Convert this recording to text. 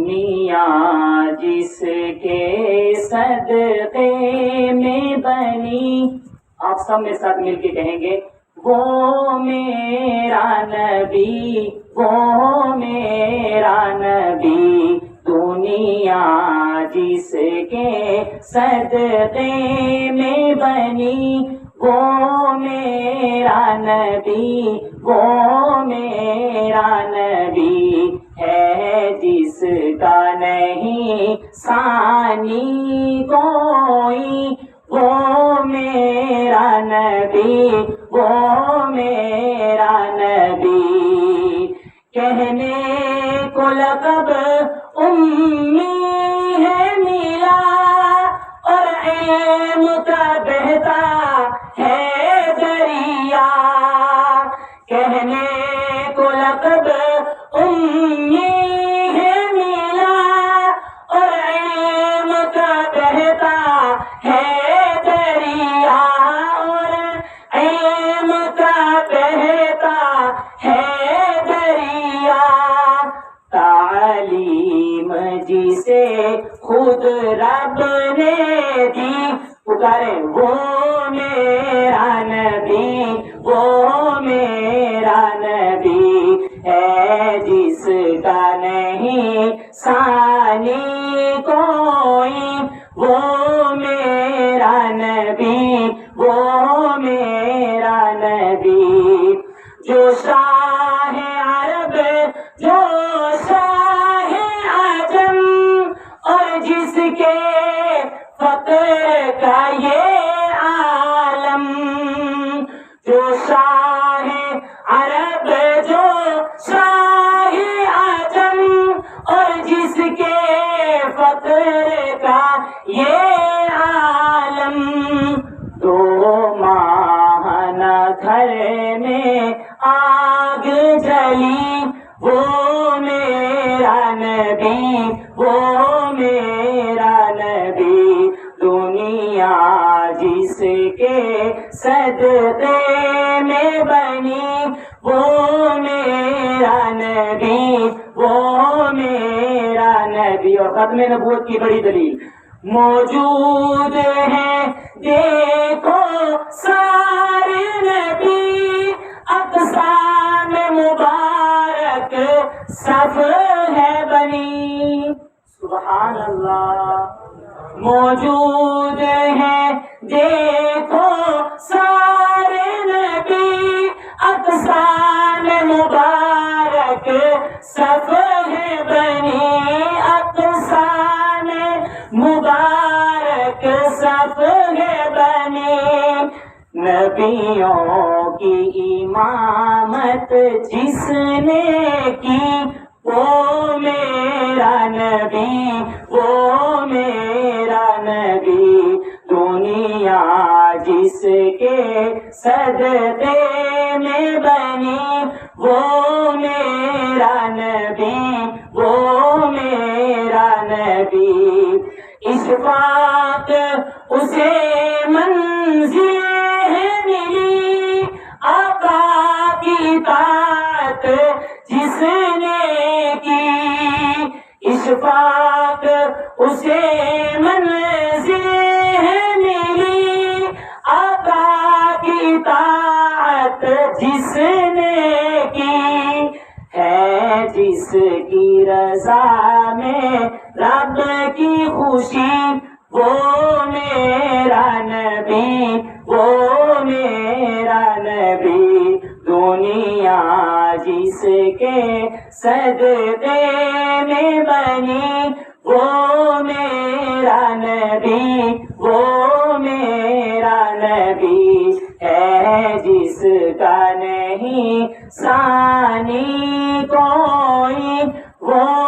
دنیا جس کے صدقے میں بنی. آپ سب میرے ساتھ مل کے کہیں گے وہ میرا نبی، وہ میرا نبی. دنیا جس کے صدقے میں بنی، وہ میرا نبی، وہ میرا نبی ہے. جس کا نہیں ثانی کوئی، وہ میرا نبی، وہ میرا نبی. کہنے کو لقب امی ہے ملا، اور علم کا بہتا ہے دریا. کہنے کو لقب امی ہے ملا، اور علم کا بہتا ہے دریا، اور علم کا بہتا ہے دریا. تعلیم جسے خود رب نے دی، پکارے وہ میرا نبی، وہ میرا نبی ہے. جس کا نہیں ثانی کوئی، وہ میرا نبی، وہ میرا نبی. جو شاہ عرب، جو شاہ عجم، اور جس کے فقر کا یہ عالم. جو شاہ عرب، جو شاہ عجم، اور جس کے فقر کا یہ عالم. دو ماہ نہ گھر میں آگ جلی، وہ میرا نبی، وہ میرا نبی. دنیا جس کے صدقے میں بنی، وہ میرا نبی، وہ میرا نبی. اور ختم نبوت کی بڑی دلیل موجود ہے، دیکھو سارے نبی، اقسام مبارک صف ہے بنی. سبحان اللہ. موجود ہے دیکھو سارے نبی، اقسام مبارک صف ہے بنی، اقسام مبارک صف ہے بنی. نبیوں کی امامت جس نے کی، وہ میرا نبی، وہ میرا نبی. دنیا جس کے صدقے میں بنی، وہ میرا نبی، وہ میرا نبی. اشفاق اسے منزل ہے ملی، آقا کی اطاعت جس نے کی. اشفاق اسے منزل ہے ملی، آقا کی اطاعت جس نے کی. ہے جس کی رضا میں رب کی خوشی، وہ میرا نبی، وہ میرا نبی. دنیا جس کے صدقے میں بنی، وہ میرا نبی، وہ میرا نبی ہے. جس کا نہیں ثانی کوئی، وہ